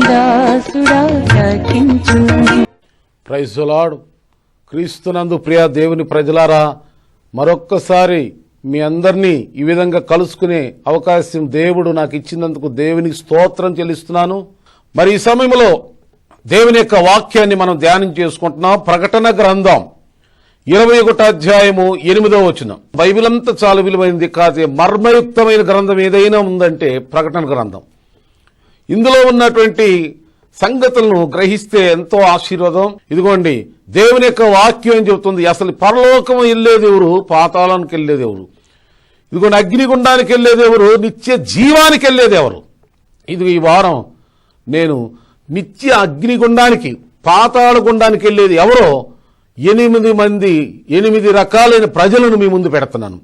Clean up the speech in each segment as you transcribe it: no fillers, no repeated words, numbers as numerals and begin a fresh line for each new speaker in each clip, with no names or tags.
దాసుడా రక్షించు.
Praise the Lord. క్రీస్తునందు ప్రియ దేవుని ప్రజలారా, మరొక్కసారి మీ అందరినీ ఈ విధంగా కలుసుకునే అవకాశం దేవుడు నాకు ఇచ్చినందుకు దేవునికి స్తోత్రం చెల్లిస్తున్నాను. మరి ఈ సమయంలో దేవుని యొక్క వాక్యాన్ని మనం ధ్యానం చేసుకుంటున్నాం. ప్రకటన గ్రంథం 21వ అధ్యాయము 8వ వచనం. బైబిల్ అంతా చాలా విలువైనది కాదే, మర్మయుక్తమైన గ్రంథం ఏదైనా ఉందంటే ప్రకటన గ్రంథం. ఇందులో ఉన్నటువంటి సంగతులను గ్రహిస్తే ఎంతో ఆశీర్వాదం. ఇదిగోండి, దేవుని యొక్క వాక్యం ఏం చెబుతుంది? అసలు పరలోకం వెళ్ళేది ఎవరు? పాతాళానికి వెళ్ళేది ఎవరు? ఇదిగోండి, అగ్నిగుండానికి వెళ్ళేది ఎవరు? నిత్య జీవానికి వెళ్ళేది ఎవరు? ఇది ఈ వారం నేను నిత్య అగ్నిగుండానికి, పాతాళ గుండానికి వెళ్ళేది ఎవరో 8 రకాలైన ప్రజలను మీ ముందు పెడుతున్నాను.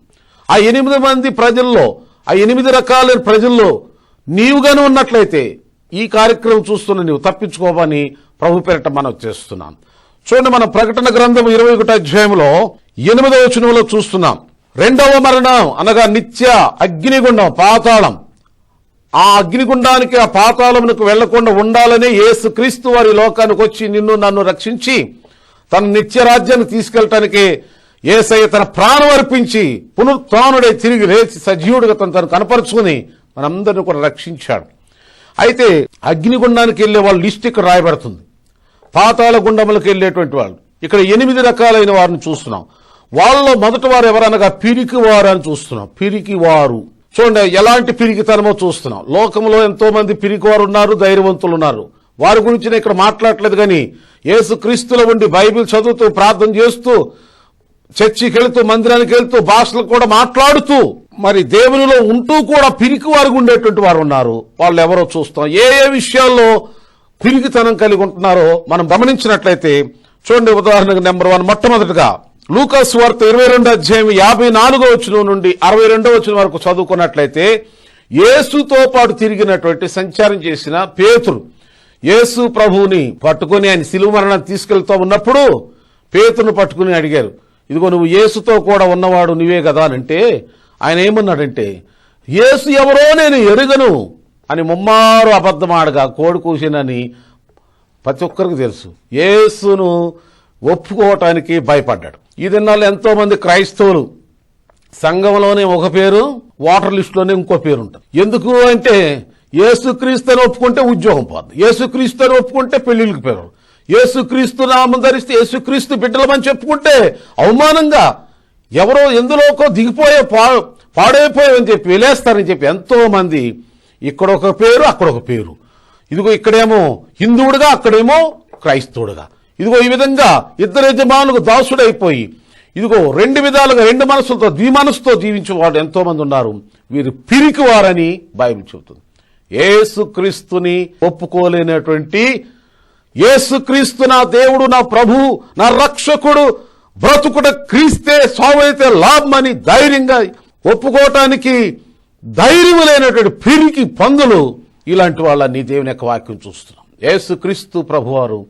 ఆ 8 మంది ప్రజల్లో, ఆ 8 రకాలైన ప్రజల్లో నీవుగానే ఉన్నట్లయితే ఈ కార్యక్రమం చూస్తున్న నీవు తప్పించుకోవని ప్రభు పేరిట మనం చేస్తున్నాం. చూడండి, మన ప్రకటన గ్రంథం 21వ అధ్యాయంలో 8వ వచనంలో చూస్తున్నాం. రెండవ మరణం అనగా నిత్య అగ్నిగుండం, పాతాళం. ఆ అగ్నిగుండానికి, ఆ పాతాళమునకు వెళ్లకుండా ఉండాలని యేసుక్రీస్తు వారి లోకానికి వచ్చి నిన్ను నన్ను రక్షించి తన నిత్య రాజ్యాన్ని తీసుకెళ్లటానికి యేసయ్య తన ప్రాణం అర్పించి పునరుత్థానుడై తిరిగి లేచి సజీవుడిగా తను కనపరుచుకుని మనందరినీ కూడా రక్షించాడు. అయితే అగ్నిగుండానికి వెళ్లే వాళ్ళ లిస్ట్ ఇక్కడ రాయబడుతుంది. పాతాళ గుండములకు వెళ్లేటువంటి వాళ్ళు ఇక్కడ 8 రకాలైన వారిని చూస్తున్నాం. వాళ్ళలో మొదటి వారు ఎవరనగా పిరికి వారు అని చూస్తున్నాం. పిరికి వారు చూడండి, ఎలాంటి పిరికితనమో చూస్తున్నాం. లోకంలో ఎంతో మంది పిరికి వారు ఉన్నారు, ధైర్యవంతులు ఉన్నారు. వారి గురించి నేను ఇక్కడ మాట్లాడలేదు. కానీ యేసుక్రీస్తులో ఉండి బైబిల్ చదువుతూ, ప్రార్థన చేస్తూ, చర్చికి వెళుతూ, మందిరానికి వెళుతూ, భాషలు కూడా మాట్లాడుతూ, మరి దేవునిలో ఉంటూ కూడా పిరికి వారు ఉండేటువంటి వారు ఉన్నారు. వాళ్ళు ఎవరో చూస్తాం. ఏ ఏ విషయాల్లో పిరికితనం కలిగి ఉంటున్నారో మనం గమనించినట్లయితే చూడండి. ఉదాహరణకు నెంబర్ 1, మొట్టమొదటిగా లూకాసు సువార్త 22వ అధ్యాయం 54వ వచనం నుండి 62వ వచనం వరకు చదువుకున్నట్లయితే యేసుతో పాటు తిరిగినటువంటి, సంచారం చేసిన పేతురు యేసు ప్రభువుని పట్టుకుని ఆయన శిలువ మరణాన్ని తీసుకెళ్తూ ఉన్నప్పుడు పేతురును పట్టుకుని అడిగారు, ఇదిగో నువ్వు యేసుతో కూడా ఉన్నవాడు నువ్వే కదా అంటే ఆయన ఏమన్నాడంటే, యేసు ఎవరో నేను ఎరుగను అని ముమ్మారు అబద్ధమాడగా కోడి కూసినని ప్రతి ఒక్కరికి తెలుసు. యేసును ఒప్పుకోవటానికి భయపడ్డాడు. ఈ దినాల్లో ఎంతో మంది క్రైస్తవులు సంఘంలోనే ఒక పేరు, ఓటర్ లిస్టులోనే ఇంకో పేరు ఉంటుంది. ఎందుకు అంటే యేసుక్రీస్తుని ఒప్పుకుంటే ఉద్యోగం పోదు, యేసుక్రీస్తుని ఒప్పుకుంటే పెళ్లిళ్ళకి పేరు, యేసుక్రీస్తు నామం ధరిస్తే యేసుక్రీస్తు బిడ్డలమని చెప్పుకుంటే అవమానంగా ఎవరో ఎందులోకో దిగిపోయే పాడైపోయావని చెప్పి వెళ్ళేస్తారని చెప్పి ఎంతో మంది ఇక్కడ ఒక పేరు, అక్కడ ఒక పేరు. ఇదిగో ఇక్కడేమో హిందువుడుగా, అక్కడేమో క్రైస్తవుడుగా. ఇదిగో ఈ విధంగా ఇద్దరు యజమానులకు దాసుడైపోయి ఇదిగో 2 విధాలుగా 2 మనసులతో, ద్విమనసుతో జీవించే వాళ్ళు ఎంతో మంది ఉన్నారు. వీరు పిరికి వారని బైబిల్ చెబుతుంది. యేసుక్రీస్తుని ఒప్పుకోలేనటువంటి, యేసుక్రీస్తు నా దేవుడు, నా ప్రభు, నా రక్షకుడు, బ్రతుకుట క్రీస్తే, సావైతే లాభమని ధైర్యంగా ఒప్పుకోవటానికి ధైర్యం లేనటువంటి పిరికి పందులు, ఇలాంటి వాళ్ళని దేవుని యొక్క వాక్యం చూస్తున్నాం. యేసుక్రీస్తు ప్రభువారు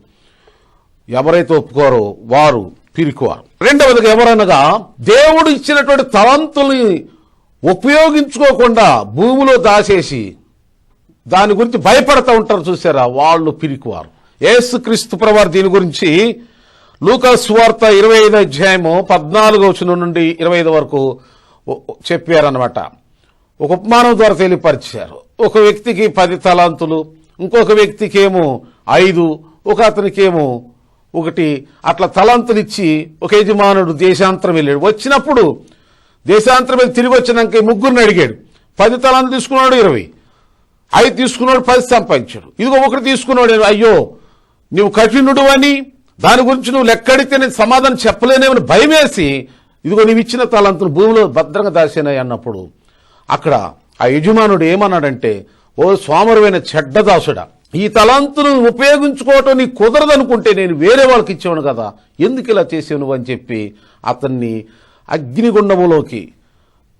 ఎవరైతే ఒప్పుకోరో వారు పిరికివారు. రెండవదిగా ఎవరనగా దేవుడు ఇచ్చినటువంటి తలంతుల్ని ఉపయోగించుకోకుండా భూమిలో దాచేసి దాని గురించి భయపడతా ఉంటారు చూసారా, వాళ్ళు పిరికివారు. యేసుక్రీస్తు ప్రభువారు దీని గురించి లూకాసు సువార్త 25వ అధ్యాయము 14వ వచనం నుండి 25 వరకు చెప్పారన్నమాట. ఒక ఉపమానం ద్వారా తెలియపరిచారు. ఒక వ్యక్తికి 10 తలాంతులు, ఇంకొక వ్యక్తికి ఏమో 5, ఒక అతనికేమో 1, అట్లా తలాంతులు ఇచ్చి ఒక యజమానుడు దేశాంతరం వెళ్ళాడు. వచ్చినప్పుడు దేశాంతరం వెళ్ళి తిరిగి వచ్చినాక ముగ్గురిని అడిగాడు. 10 తలాంతులు తీసుకున్నాడు 20, 5 తీసుకున్నాడు 10 సంపాదించాడు. ఇదిగో 1 తీసుకున్నాడు, అయ్యో నువ్వు కఠినుడు అని దాని గురించి నువ్వు లెక్కడితే నేను సమాధానం చెప్పలేనేమని భయం వేసి ఇదిగో నీవు ఇచ్చిన తలాంతులు భూమిలో భద్రంగా దాసేనాయి అన్నప్పుడు అక్కడ ఆ యజమానుడు ఏమన్నాడంటే, ఓ సోమరువైన చెడ్డదాసుడా, ఈ తలాంతును ఉపయోగించుకోవటం నీకు కుదరదనుకుంటే నేను వేరే వాళ్ళకి ఇచ్చేవాను కదా, ఎందుకు ఇలా చేసావు నువ్వు అని చెప్పి అతన్ని అగ్నిగుండములోకి,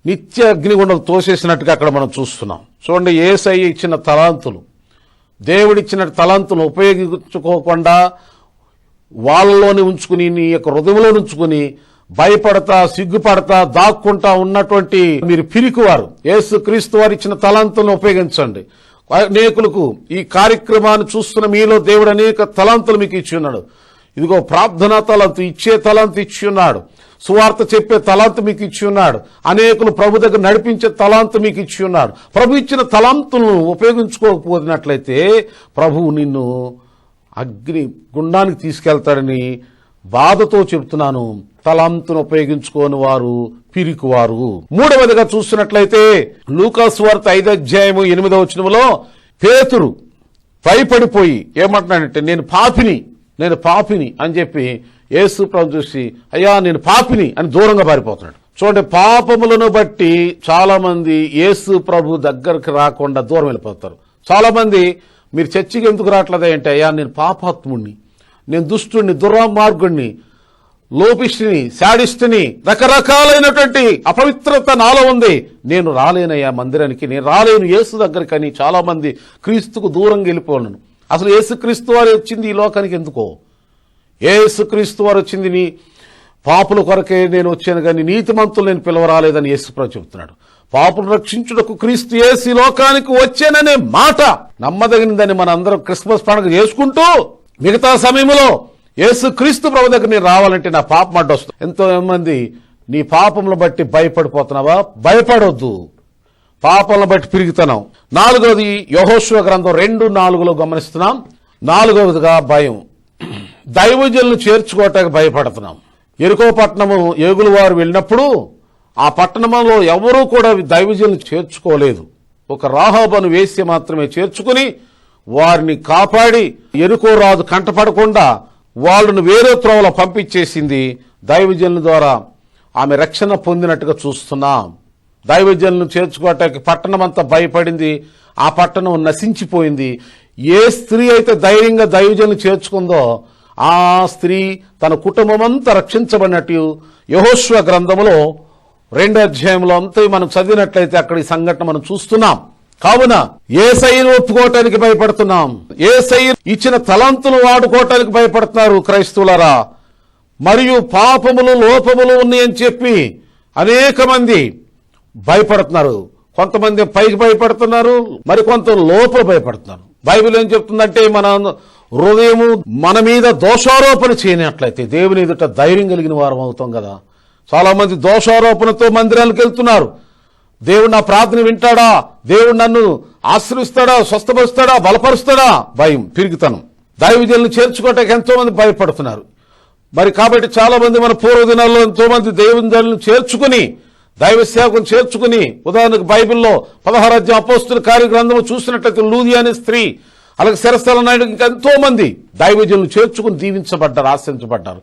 నిత్య అగ్నిగుండం తోసేసినట్టుగా అక్కడ మనం చూస్తున్నాం. చూడండి, యేసయ్య ఇచ్చిన తలాంతులు, దేవుడిచ్చిన తలాంతులు ఉపయోగించుకోకుండా వాళ్ళలోనే ఉంచుకుని, నీ యొక్క హృదయంలో ఉంచుకుని భయపడతా, సిగ్గుపడతా, దాక్కుంటా ఉన్నటువంటి మీరు పిరికివారు. యేసుక్రీస్తు వారు ఇచ్చిన తలాంతులను ఉపయోగించండి. అనేకులకు ఈ కార్యక్రమాన్ని చూస్తున్న మీలో దేవుడు అనేక తలాంతులు మీకు ఇచ్చి ఉన్నాడు. ఇదిగో ప్రార్థనా తలాంతు, ఇచ్చే తలాంతు ఇచ్చి ఉన్నాడు. సువార్త చెప్పే తలాంతు మీకు ఇచ్చి ఉన్నాడు. అనేకులు ప్రభు దగ్గర నడిపించే తలాంతు మీకు ఇచ్చి ఉన్నాడు. ప్రభు ఇచ్చిన తలాంతులను ఉపయోగించుకోకపోయినట్లయితే ప్రభువు నిన్ను అగ్ని గుండానికి తీసుకెళ్తాడని బాధతో చెబుతున్నాను. తలాంతును ఉపయోగించుకోని వారు పిరికివారు. మూడవదిగా చూస్తున్నట్లయితే లూకాసు వార్త 5:8 పేతురు భయపడిపోయి ఏమంటున్నాడంటే నేను పాపిని అని చెప్పి యేసు ప్రభు చూసి అయ్యా నేను పాపిని అని దూరంగా పారిపోతున్నాడు. చూడండి, పాపములను బట్టి చాలా మంది యేసు ప్రభు దగ్గరకు రాకుండా దూరం వెళ్ళిపోతారు. చాలా మంది మీరు చర్చికి ఎందుకు రావట్లేదా అంటే అయ్యా నేను పాపాత్ముడిని, నేను దుష్టుడిని, దుర్మార్గుడిని, లోపిష్టిని, శాడిస్టుని, రకరకాలైనటువంటి అపవిత్రత నాలో ఉంది, నేను రాలేనయ్యా మందిరానికి, నేను రాలేను యేసు దగ్గరికి అని చాలా మంది క్రీస్తుకు దూరంగా వెళ్ళిపోలను. అసలు యేసుక్రీస్తు వారు వచ్చింది ఈ లోకానికి ఎందుకో? యేసుక్రీస్తు వారు వచ్చింది నీ పాపుల కొరకే నేను వచ్చాను కానీ నీతిమంతులు నేను పిలవరాలేదని యేసుప్రభు చెబుతున్నాడు. పాపులు రక్షించుటకు క్రీస్తు యేసు ఈ లోకానికి వచ్చాననే మాట నమ్మదగినదని మన అందరం క్రిస్మస్ పండుగ చేసుకుంటూ మిగతా సమయంలో యేసుక్రీస్తు ప్రభు దగ్గర నేను రావాలంటే నా పాపం అడ్డొస్తుంది. ఎంతో మంది నీ పాపములను బట్టి భయపడిపోతున్నావా? భయపడొద్దు. పాపములను బట్టి పిరుగుతున్నాం. నాలుగవది యెహోషువ గ్రంథం 2:4 గమనిస్తున్నాం. నాలుగవదిగా భయం. దైవజనులను చేర్చుకోవటానికి భయపడుతున్నాం. ఎరుకో పట్టణము ఏగులు వారు వెళ్ళినప్పుడు ఆ పట్టణంలో ఎవరూ కూడా దైవజనులను చేర్చుకోలేదు. ఒక రాహాబును వేసి మాత్రమే చేర్చుకుని వారిని కాపాడి ఎరుకో రాజు కంటపడకుండా వాళ్ళను వేరే త్రోవలో పంపించేసింది. దైవజనుల ద్వారా ఆమె రక్షణ పొందినట్టుగా చూస్తున్నాం. దైవజనులను చేర్చుకోవటానికి పట్టణం అంతా భయపడింది. ఆ పట్టణం నశించిపోయింది. ఏ స్త్రీ అయితే ధైర్యంగా దైవజనులు చేర్చుకుందో ఆ స్త్రీ తన కుటుంబం అంతా రక్షించబడినట్టు యెహోషువ గ్రంథంలో 2వ అధ్యాయంలో అంతా మనం చదివినట్లయితే అక్కడ ఈ సంఘటన మనం చూస్తున్నాం. కావున యేసయ్యను ఒప్పుకోవటానికి భయపడుతున్నాం. యేసయ్య ఇచ్చిన తలంతులు వాడుకోవటానికి భయపడుతున్నారు క్రైస్తవులారా. మరియు పాపములు లోపములు ఉన్నాయని చెప్పి అనేక మంది భయపడుతున్నారు. కొంతమంది పైకి భయపడుతున్నారు, మరికొంత లోపల భయపడుతున్నారు. బైబిల్ ఏం చెప్తుందంటే మన హృదయము మన మీద దోషారోపణ చేయనట్లయితే దేవుని ఎదుట ధైర్యం కలిగిన వారం అవుతాం కదా. చాలా మంది దోషారోపణతో మందిరాలకు వెళ్తున్నారు. దేవుడు నా ప్రార్థన వింటాడా, దేవుడు నన్ను ఆశ్రయిస్తాడా, స్వస్థపరుస్తాడా, బలపరుస్తాడా? భయం, పిరిగితనం. దైవజనులను చేర్చుకోవటానికి ఎంతో మంది భయపడుతున్నారు. మరి కాబట్టి చాలా మంది మన పూర్వదినాల్లో ఎంతో మంది దైవజనులను చేర్చుకుని దైవ సేవకులను చేర్చుకుని, ఉదాహరణకు బైబిల్లో 16వ అధ్యాయం అపోస్తుల కార్యగ్రంథము చూసినట్లయితే లూదియా అనే స్త్రీ, అలాగే శిరస్థల నాయుడు, ఇంకా ఎంతో మంది దైవజనులు చేర్చుకుని దీవించబడ్డారు, ఆశ్రయించబడ్డారు.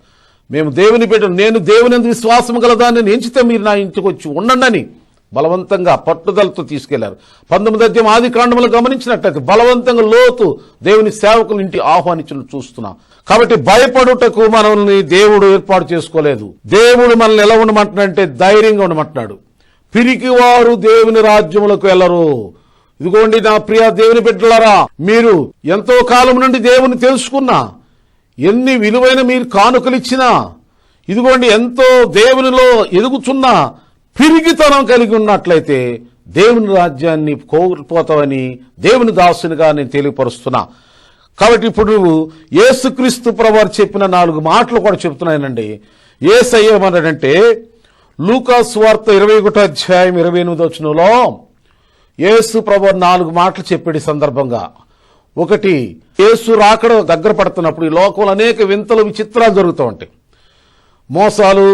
మేము దేవుని బిడ్డలు, నేను దేవుని యందు విశ్వాసం గలదాన్ని ఎంచితే మీరు నా ఇంటికి వచ్చి ఉండండి బలవంతంగా పట్టుదలతో తీసుకెళ్లారు. 19వ అధ్యాయం ఆది కాండములు గమనించినట్లయితే బలవంతంగా లోతు దేవుని సేవకుల ఇంటి ఆహ్వానించడం చూస్తున్నాం. కాబట్టి భయపడుటకు మనల్ని దేవుడు ఏర్పాటు చేసుకోలేదు. దేవుడు మనల్ని ఎలా ఉండమంటున్నాడంటే ధైర్యంగా ఉండమంటున్నాడు. పిరికివారు దేవుని రాజ్యములకు వెళ్లరు. ఇదిగోండి నా ప్రియ దేవుని బిడ్డలారా, మీరు ఎంతో కాలం నుండి దేవుని తెలుసుకున్నా, ఎన్ని విలువైన మీరు కానుకలిచ్చినా, ఇదిగోండి ఎంతో దేవునిలో ఎదుగుతున్నా, పిరిగితనం కలిగి ఉన్నట్లయితే దేవుని రాజ్యాన్ని కోల్పోతావని దేవుని దాసునిగా నేను తెలియపరుస్తున్నా. కాబట్టి ఇప్పుడు నువ్వు యేసుక్రీస్తు ప్రభువారు చెప్పిన 4 మాటలు కూడా చెప్తున్నానండి. యేసయ్య ఏమన్నాడంటే లూకాసు వార్త 21వ అధ్యాయం 28వ యేసు ప్రభువారు 4 మాటలు చెప్పాడు ఈ సందర్భంగా. ఒకటి, యేసు రాకడ దగ్గర పడుతున్నప్పుడు ఈ లోకంలో అనేక వింతలు విచిత్రాలు జరుగుతూ ఉంటాయి. మోసాలు,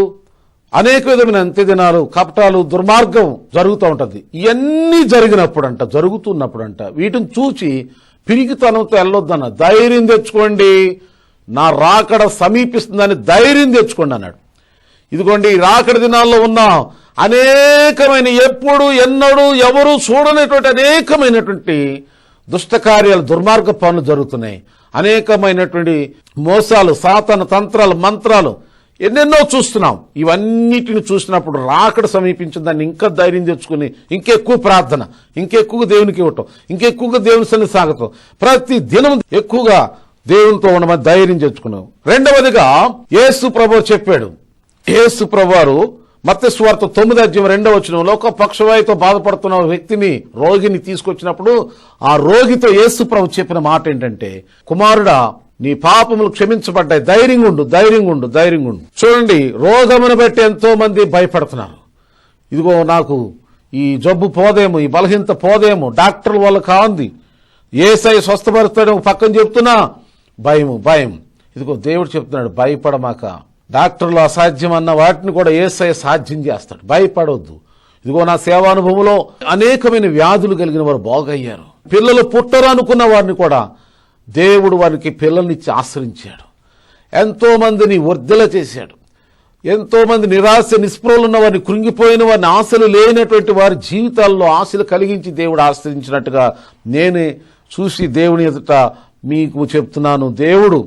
అనేక విధమైన అంత్యదినాలు, కపటాలు, దుర్మార్గం జరుగుతూ ఉంటుంది. ఇవన్నీ జరుగుతున్నప్పుడంట వీటిని చూచి పిరికితనంతో వెళ్ళొద్దన్న, ధైర్యం తెచ్చుకోండి, నా రాకడ సమీపిస్తుందని ధైర్యం తెచ్చుకోండి అన్నాడు. ఇదిగోండి రాకడ దినాల్లో ఉన్న అనేకమైన ఎప్పుడు ఎన్నడూ ఎవరు చూడనటువంటి అనేకమైనటువంటి దుష్టకార్యాలు, దుర్మార్గ పనులు జరుగుతున్నాయి. అనేకమైనటువంటి మోసాలు, సాతాను తంత్రాలు, మంత్రాలు ఎన్నెన్నో చూస్తున్నాం. ఇవన్నిటిని చూసినప్పుడు రాకడ సమీపించిందని ఇంకా ధైర్యం తెచ్చుకుని ఇంకెక్కువ ప్రార్థన, ఇంకెక్కువ దేవునికి ఇవ్వటం, ఇంకెక్కువగా దేవుని సన్నిధి సాగటం, ప్రతి దినం ఎక్కువగా దేవునితో ఉండమని ధైర్యం తెచ్చుకున్నాం. రెండవదిగా యేసు ప్రభువు చెప్పాడు. యేసు ప్రభువారు మత్తయి సువార్త 9:2 ఒక పక్షవాయుతో బాధపడుతున్న వ్యక్తిని, రోగిని తీసుకొచ్చినప్పుడు ఆ రోగితో యేసు ప్రభు చెప్పిన మాట ఏంటంటే, కుమారుడా నీ పాపములు క్షమించబడ్డాయి, ధైర్యంగా ఉండు, ధైర్యంగా ఉండు, ధైర్యంగా ఉండు. చూడండి, రోగమును బట్టి ఎంతో మంది భయపడుతున్నారు. ఇదిగో నాకు ఈ జబ్బు పోదేమో, ఈ బలహీనత పోదేమో, డాక్టర్ల వల్ల కాంది, యేసయ్య స్వస్థపరుస్తాడు పక్కన చెప్తున్నా భయం భయం. ఇదిగో దేవుడు చెప్తున్నాడు, భయపడమాక. డాక్టర్లు అసాధ్యం అన్న వాటిని కూడా యేసయ్య సాధ్యం చేస్తాడు, భయపడవద్దు. ఇదిగో నా సేవానుభవంలో అనేకమైన వ్యాధులు కలిగిన వారు బాగయ్యారు. పిల్లలు పుట్టరు అనుకున్న వారిని కూడా దేవుడు వారికి పిల్లల్నిచ్చి ఆశ్రయించాడు. ఎంతో మందిని వర్ధల చేశాడు. ఎంతో మంది నిరాశ నిస్పృహలు ఉన్న వారిని, కృంగిపోయిన వారిని, ఆశలు లేనటువంటి వారి జీవితాల్లో ఆశలు కలిగించి దేవుడు ఆశ్రయించినట్టుగా నేనే చూసి దేవుని ఎదుట మీకు చెప్తున్నాను. దేవుడు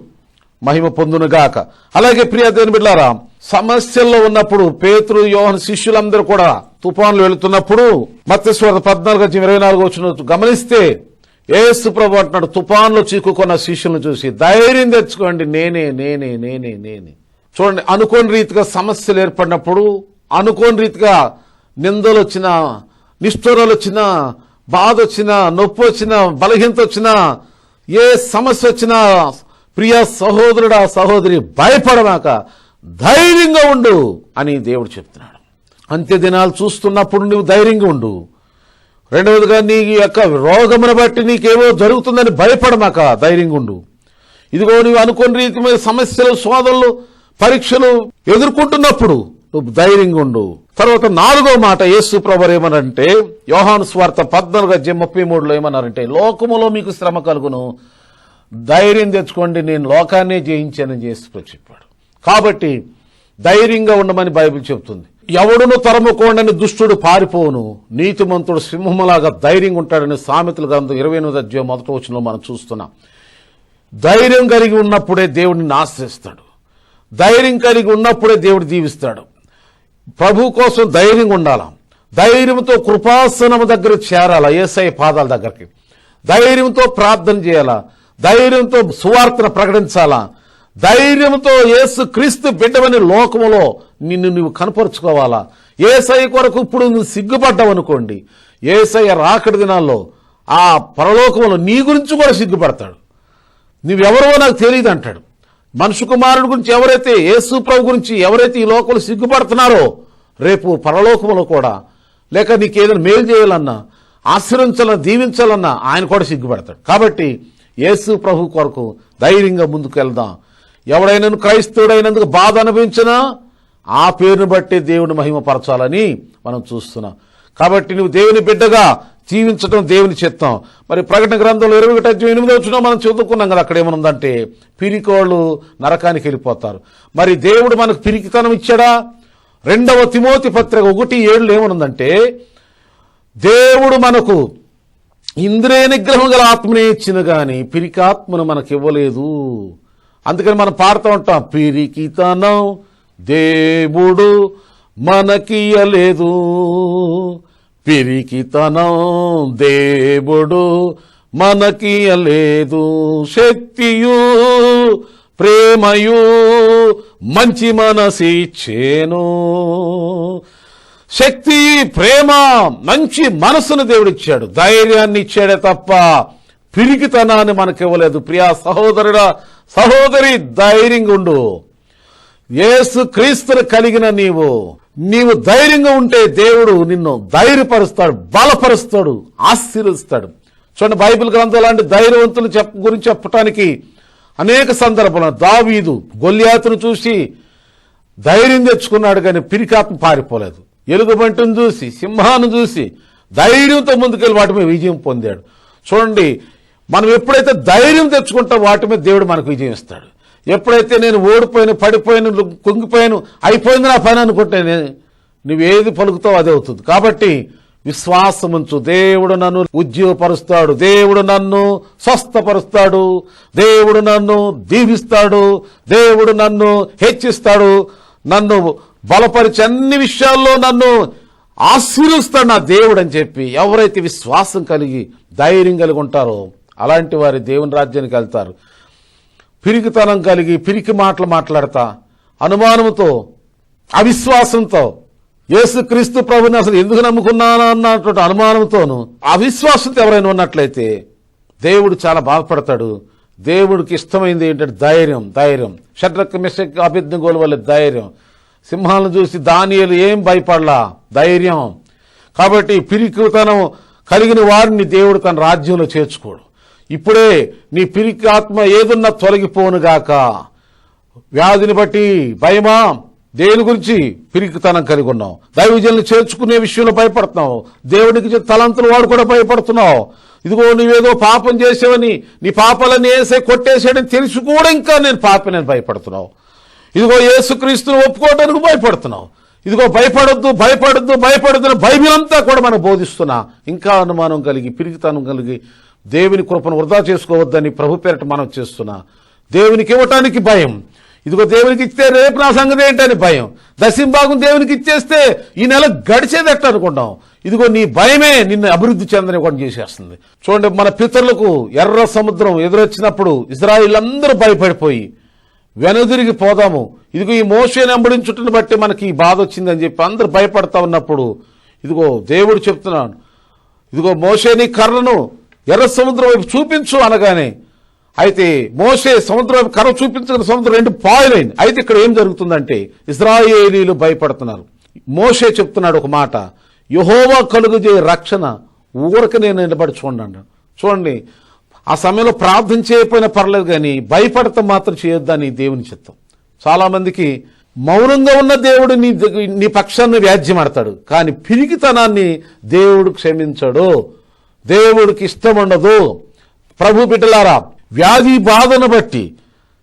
మహిమ పొందునుగాక. అలాగే ప్రియ దేవుని బిడ్డలారా, సమస్యల్లో ఉన్నప్పుడు పేతురు, యోహాను శిష్యులందరూ కూడా తుఫాన్లు వెళుతున్నప్పుడు మత్తయి సువార్త 14:24 గమనిస్తే యేసు ప్రభు అంటున్నాడు, తుఫాన్లో చిక్కుకున్న శిష్యులను చూసి ధైర్యం తెచ్చుకోండి, నేనే నేనే నేనే నేనే. చూడండి, అనుకోని రీతిగా సమస్యలు ఏర్పడినప్పుడు, అనుకోని రీతిగా నిందలు వచ్చినా, నిష్ఠూరాలు వచ్చినా, బాధ వచ్చినా, నొప్పి వచ్చినా, బలహీనత వచ్చినా, ఏ సమస్య వచ్చినా ప్రియ సహోదరుడా సహోదరి భయపడమాక, ధైర్యంగా ఉండు అని దేవుడు చెప్తున్నాడు. అంత్య దినాలు చూస్తున్నప్పుడు నువ్వు ధైర్యంగా ఉండు. రెండవదిగా నీ యొక్క రోగమును బట్టి నీకేమో జరుగుతుందని భయపడమాక, ధైర్యంగా ఉండు. ఇదిగో నువ్వు అనుకోని రీతి మీద సమస్యలు, శోధనలు, పరీక్షలు ఎదుర్కొంటున్నప్పుడు నువ్వు ధైర్యంగా ఉండు. తర్వాత 4వ మాట యేసు ప్రభువు ఏమన్నారంటే, యోహాను సువార్త 14:33 ఏమన్నారంటే, లోకములో మీకు శ్రమ కలుగును, ధైర్యం తెచ్చుకోండి, నేను లోకాన్నే జయించానని యేసు ప్రభు చెప్పాడు. కాబట్టి ధైర్యంగా ఉండమని బైబిల్ చెప్తుంది. ఎవడును తరముకోండని దుష్టుడు పారిపోవును, నీతిమంతుడు సింహములాగా ధైర్యంగా ఉంటాడని సామెతల గ్రంథం 28:1 మనం చూస్తున్నాం. ధైర్యం కలిగి ఉన్నప్పుడే దేవుడిని ఆశ్రయిస్తాడు. ధైర్యం కలిగి ఉన్నప్పుడే దేవుడు దీవిస్తాడు. ప్రభు కోసం ధైర్యంగా ఉండాలా. ధైర్యంతో కృపాసనము దగ్గర చేరాలా, యేసయ్య పాదాల దగ్గరికి. ధైర్యంతో ప్రార్థన చేయాలా, ధైర్యంతో సువార్తను ప్రకటించాలా, ధైర్యంతో యేసు క్రీస్తు బిడ్డవని లోకములో నిన్ను నువ్వు కనపరుచుకోవాలా. యేసయ్య కొరకు ఇప్పుడు నువ్వు సిగ్గుపడ్డావనుకోండి, యేసయ్య రాకడి దినాల్లో ఆ పరలోకంలో నీ గురించి కూడా సిగ్గుపడతాడు. నువ్వెవరో నాకు తెలియదు అంటాడు. మనుషు కుమారుడి గురించి ఎవరైతే, యేసు ప్రభు గురించి ఎవరైతే ఈ లోకంలో సిగ్గుపడుతున్నారో, రేపు పరలోకంలో కూడా, లేక నీకు ఏదైనా మేలు చేయాలన్నా, ఆశీర్వించాలన్నా, దీవించాలన్నా ఆయన కూడా సిగ్గుపడతాడు. కాబట్టి యేసు ప్రభు కొరకు ధైర్యంగా ముందుకు వెళ్దాం. ఎవడైనా క్రైస్తవుడైనందుకు బాధ అనుభవించినా ఆ పేరును బట్టి దేవుని మహిమపరచాలని మనం చూస్తున్నాం. కాబట్టి నువ్వు దేవుని బిడ్డగా జీవించడం దేవుని చిత్తం. మరి ప్రకటన గ్రంథంలో 21:8 మనం చదువుకున్నాం కదా, అక్కడ ఏమనుందంటే, పిరికోళ్ళు నరకానికి వెళ్ళిపోతారు. మరి దేవుడు మనకు పిరికితనం ఇచ్చాడా? 2వ తిమోతి పత్రిక 1:7 ఏమనుందంటే, దేవుడు మనకు ఇంద్రియ నిగ్రహం గల ఆత్మనే ఇచ్చిన గాని పిరికాత్మను మనకు ఇవ్వలేదు. అందుకని మనం పాడుతూ ఉంటాం, పిరికితనం దేవుడు మనకియ్యలేదు, పిరికితనం దేవుడు మనకియ్యలేదు, శక్తియు ప్రేమయు మంచి మనసిచ్చేను. శక్తి, ప్రేమ, మంచి మనసును దేవుడిచ్చాడు, ధైర్యాన్ని ఇచ్చాడే తప్ప పిరికితనాన్ని మనకివ్వలేదు. ప్రియా సహోదరుడా సహోదరి, ధైర్యంగా ఉండు. యేసు క్రీస్తును కలిగిన నీవు ధైర్యంగా ఉంటే దేవుడు నిన్ను ధైర్యపరుస్తాడు, బలపరుస్తాడు, ఆశీర్వదిస్తాడు. చూడండి, బైబిల్ గ్రంథం లాంటి ధైర్యవంతులు గురించి చెప్పడానికి అనేక సందర్భాలు. దావీదు గొల్యాతును చూసి ధైర్యం తెచ్చుకున్నాడు, కానీ పిరికాత్మ పారిపోలేదు. ఎలుగుబంటిని చూసి, సింహాన్ని చూసి ధైర్యంతో ముందుకెళ్ళి వాటి మీద విజయం పొందాడు. చూడండి, మనం ఎప్పుడైతే ధైర్యం తెచ్చుకుంటాం వాటి మీద దేవుడు మనకు విజయం ఇస్తాడు. ఎప్పుడైతే నేను ఓడిపోయాను, పడిపోయాను, కుంగిపోయాను, అయిపోయింది నా పని అనుకుంటే నువ్వేది పలుకుతావు అదే అవుతుంది. కాబట్టి విశ్వాసముంచు, దేవుడు నన్ను ఉజ్జీవపరుస్తాడు, దేవుడు నన్ను స్వస్థపరుస్తాడు, దేవుడు నన్ను దీవిస్తాడు, దేవుడు నన్ను హెచ్చిస్తాడు, నన్ను బలపరిచి అన్ని విషయాల్లో నన్ను ఆశీర్వదిస్తాడు నా దేవుడు అని చెప్పి ఎవరైతే విశ్వాసం కలిగి ధైర్యం కలిగి ఉంటారో అలాంటి వారి దేవుని రాజ్యానికి వెళ్తారు. పిరికితనం కలిగి పిరికి మాటలు మాట్లాడతా, అనుమానంతో, అవిశ్వాసంతో యేసుక్రీస్తు ప్రభుని అసలు ఎందుకు నమ్ముకున్నాను అన్నటువంటి అనుమానంతోనూ అవిశ్వాసంతో ఎవరైనా ఉన్నట్లయితే దేవుడు చాలా బాధపడతాడు. దేవుడికి ఇష్టమైంది ఏంటంటే ధైర్యం. షడ్రక్ మెషక్ అబేద్నెగోల వల్ల ధైర్యం. సింహాలను చూసి దానియేలు ఏం భయపడలా, ధైర్యం. కాబట్టి పిరికితనం కలిగిన వారిని దేవుడు తన రాజ్యంలో చేర్చుకోడు. ఇప్పుడే నీ పిరికి ఆత్మ ఏదున్నా తొలగిపోనుగాక. వ్యాధిని బట్టి భయమా, దేని గురించి పిరికితనం కలిగి ఉన్నావు. దైవజనులు చేర్చుకునే విషయంలో భయపడుతున్నావు. దేవుడికి తలంతులు వాడు కూడా భయపడుతున్నావు. ఇదిగో నువ్వేదో పాపం చేసావని, నీ పాపాలని వేసే కొట్టేసాడని తెలిసి కూడా ఇంకా నేను పాపనని భయపడుతున్నావు. ఇదిగో యేసుక్రీస్తుని ఒప్పుకోవడానికి భయపడుతున్నావు. ఇదిగో భయపడొద్దు బైబిల్ అంతా కూడా మనం బోధిస్తున్నా. ఇంకా అనుమానం కలిగి పిరికితనం కలిగి దేవుని కృపను వృధా చేసుకోవద్దని ప్రభు పేరట మనం చేస్తున్నా. దేవునికి ఇవ్వటానికి భయం. ఇదిగో దేవునికి ఇస్తే రేపు నా సంగతి ఏంటని భయం. దశంభాగం దేవునికి ఇచ్చేస్తే ఈ నెల గడిచేదట్టు అనుకుంటాం. ఇదిగో నీ భయమే నిన్ను అభివృద్ధి చెందనివ్వడం చేసేస్తుంది. చూడండి, మన పితరులకు ఎర్ర సముద్రం ఎదురొచ్చినప్పుడు ఇశ్రాయేలీయులందరూ భయపడిపోయి వెనుదిరిగి పోదాము, ఇదిగో ఈ మోషేని వెంబడించుటను బట్టి మనకి ఈ బాధ వచ్చిందని చెప్పి అందరూ భయపడతా ఉన్నప్పుడు ఇదిగో దేవుడు చెప్తున్నాడు, ఇదిగో మోషేని కర్రను ఎర్ర సముద్రం వైపు చూపించు అనగానే, అయితే మోషే సముద్రం వైపు కర్ర చూపించిన సముద్రం రెండు పాయలైంది. అయితే ఇక్కడ ఏం జరుగుతుందంటే ఇశ్రాయేలీయులు భయపడుతున్నారు. మోషే చెప్తున్నాడు ఒక మాట, యెహోవా కలుగజే రక్షణ ఊరక నేను నిలబడి చూడండి. ఆ సమయంలో ప్రార్థన చేయకపోయినా పర్లేదు, కానీ భయపడతాం మాత్రం చేయొద్దని దేవుని చిత్తం. చాలా మందికి మౌనంగా ఉన్న దేవుడు నీ పక్షాన్ని వ్యాజ్యమాడతాడు, కానీ పిరికితనాన్ని దేవుడు క్షమించడు, దేవుడికి ఇష్టం ఉండదు. ప్రభు బిడ్డలారా, వ్యాధి బాధను బట్టి,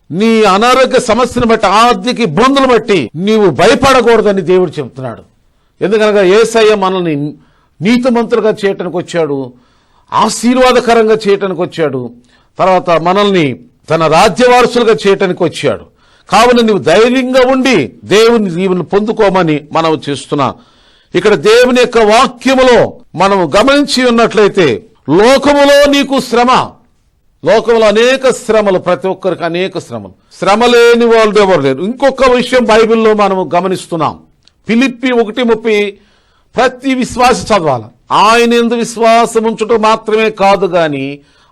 నీ అనారోగ్య సమస్యను బట్టి, ఆర్థిక ఇబ్బందులు బట్టి నీవు భయపడకూడదని దేవుడు చెప్తున్నాడు. ఎందుకనగా యేసయ్య మనల్ని నీతిమంతులుగా చేయటానికి వచ్చాడు, ఆశీర్వాదకరంగా చేయటానికి వచ్చాడు, తర్వాత మనల్ని తన రాజ్యవారసులుగా చేయటానికి వచ్చాడు. కావున నీవు ధైర్యంగా ఉండి దేవుని దీవెనలు పొందుకోమని మనం చేస్తున్నా. ఇక్కడ దేవుని యొక్క వాక్యములో మనం గమనించి ఉన్నట్లయితే, లోకములో నీకు శ్రమ, లోకంలో అనేక శ్రమలు, ప్రతి ఒక్కరికి అనేక శ్రమలు, శ్రమ లేని వాళ్ళు ఎవరు లేరు. ఇంకొక విషయం బైబిల్లో మనం గమనిస్తున్నాం. ఫిలిప్పి 1:30 ప్రతి విశ్వాసి చదవాలి. ఆయన యందు విశ్వాసం ఉంచడం మాత్రమే కాదు, గాని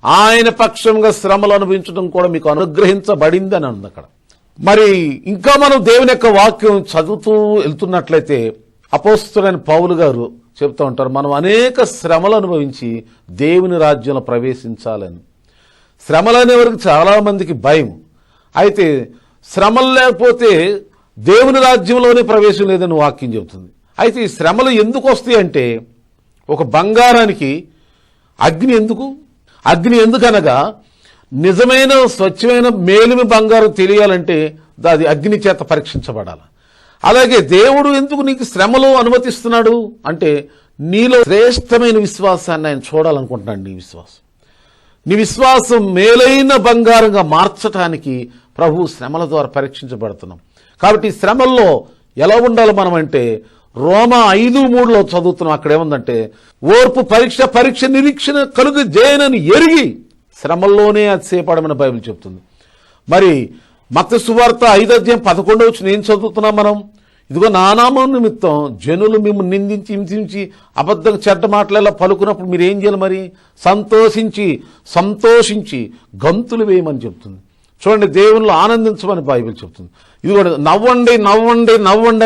ఆయన పక్షంగా శ్రమలు అనుభవించడం కూడా మీకు అనుగ్రహించబడిందని ఉంది అక్కడ. మరి ఇంకా మనం దేవుని యొక్క వాక్యం చదువుతూ వెళ్తున్నట్లయితే అపోస్తలుడైన పౌలు గారు చెప్తూ ఉంటారు, మనం అనేక శ్రమలు అనుభవించి దేవుని రాజ్యంలో ప్రవేశించాలని. శ్రమలు అనేవారికి చాలా మందికి భయం. అయితే శ్రమలు లేకపోతే దేవుని రాజ్యంలోనే ప్రవేశం లేదని వాక్యం చెబుతుంది. అయితే ఈ శ్రమలు ఎందుకు వస్తాయి అంటే, ఒక బంగారానికి అగ్ని ఎందుకు? అగ్ని ఎందుకనగా నిజమైన స్వచ్ఛమైన మేలిమి బంగారం తెలియాలంటే అది అగ్ని చేత పరీక్షించబడాలి. అలాగే దేవుడు ఎందుకు నీకు శ్రమలు అనుమతిస్తున్నాడు అంటే, నీలో శ్రేష్టమైన విశ్వాసాన్ని ఆయన చూడాలనుకుంటున్నాడు. నీ విశ్వాసం మేలైన బంగారంగా మార్చడానికి ప్రభు శ్రమల ద్వారా పరీక్షించబడుతున్నాం. కాబట్టి శ్రమల్లో ఎలా ఉండాలి మనం అంటే, రోమా 5:3 చదువుతున్నాం. అక్కడ ఏముందంటే, ఓర్పు పరీక్ష నిరీక్షణ కలుగు జయనని ఎరిగి శ్రమల్లోనే అతిశయపడమని బైబిల్ చెప్తుంది. మరి మత్తయి సువార్త 5:11 ఏం చదువుతున్నాం మనం? ఇదిగో నా నామం నిమిత్తం జనులు మిమ్మల్ని నిందించి హింసించి అబద్ధం చెడ్డ మాటలలో పలుకున్నప్పుడు మీరు ఏం చేయాలి? మరి సంతోషించి గంతులు వేయమని చెప్తుంది. చూడండి, దేవుళ్ళు ఆనందించమని బైబిల్ చెప్తుంది. ఇది కూడా నవ్వండి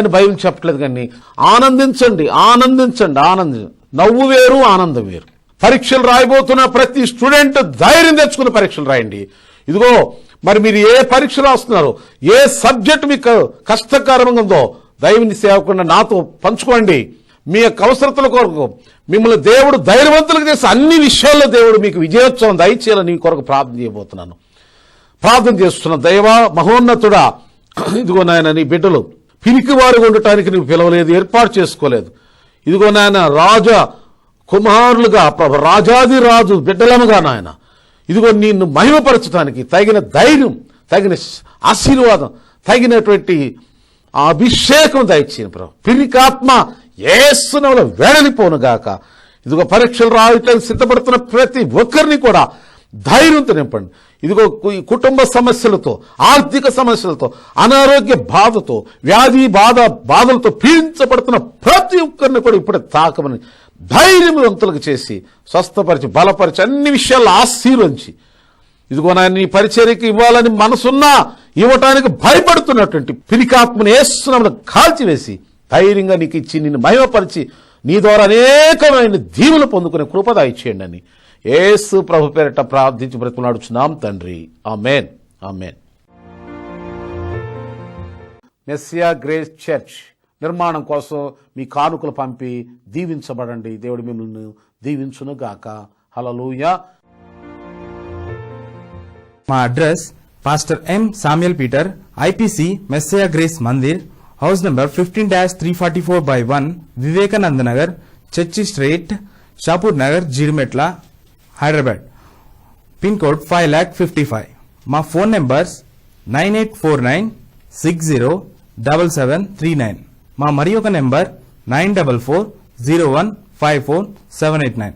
అని బైబిల్ చెప్పట్లేదు, కానీ ఆనందించండి. నవ్వు వేరు, ఆనందం వేరు. పరీక్షలు రాయబోతున్న ప్రతి స్టూడెంట్ ధైర్యం తెచ్చుకుని పరీక్షలు రాయండి. ఇదిగో మరి మీరు ఏ పరీక్ష రాస్తున్నారో, ఏ సబ్జెక్ట్ మీకు కష్టకరంగా ఉందో దైవుని సేవకుండా నాతో పంచుకోండి. మీ యొక్క అవసరతల కొరకు మిమ్మల్ని దేవుడు ధైర్యవంతులకు చేసి అన్ని విషయాల్లో దేవుడు మీకు విజయోత్సవం దయచేయాలని కొరకు ప్రార్థన చేస్తున్న దైవ మహోన్నతుడా, ఇదిగో నాయన నీ బిడ్డలు పిరికివారుగా ఉండటానికి నువ్వు పిలవలేదు, ఏర్పాటు చేసుకోలేదు. ఇదిగో నాయన కుమారులుగా రాజాది రాజు బిడ్డలముగా నాయన, ఇదిగో నిన్ను మహిమపరచడానికి తగిన ధైర్యం, తగిన ఆశీర్వాదం, తగినటువంటి అభిషేకం దయచేయను ప్రభు. పిరికాత్మ యేసు నామములో వెడలిపోనుగాక. ఇదిగో పరీక్షలు రాయటానికి సిద్ధపడుతున్న ప్రతి ఒక్కరిని కూడా ధైర్యంతో నింపండి. ఇదిగో ఈ కుటుంబ సమస్యలతో, ఆర్థిక సమస్యలతో, అనారోగ్య బాధతో, వ్యాధి బాధలతో పీడించబడుతున్న ప్రతి ఒక్కరిని కూడా ఇప్పుడు తాకమని ధైర్యవంతులకు చేసి స్వస్థపరిచి బలపరిచి అన్ని విషయాల్లో ఆశీర్వదించి ఇదిగో నాయన నీ పరిచర్యకి ఇవ్వాలని మనసున్నా ఇవ్వటానికి భయపడుతున్నటువంటి పిరికాత్మను యేసునామమున కాల్చివేసి ధైర్యంగా నీకు ఇచ్చి నిన్ను మహిమపరిచి నీ ద్వారా అనేకమైన దీవులు పొందుకునే కృప దయచేయండి అని యేసు ప్రభు పేరిట ప్రార్థించి బ్రతిమలాడుచున్నాం తండ్రి. ఆమేన్. ఆమేన్. మెస్సియా గ్రేస్ చర్చ్ నిర్మాణం కోసం మీ కానుకలు పంపి దీవించబడండి. దేవుడు మిమ్మల్ని దీవించును గాక. హల్లెలూయా.
మా address pastor M Samuel Peter, IPC Messiah grace Mandir, house number 15-344/1, Vivekananda Nagar, church street, Shahpur Nagar, Jeedimetla, Hyderabad. Pin code 5,55,000. మా ఫోన్ నెంబర్స్ 9849607739. మా మరి ఒక నెంబర్ 94401547889.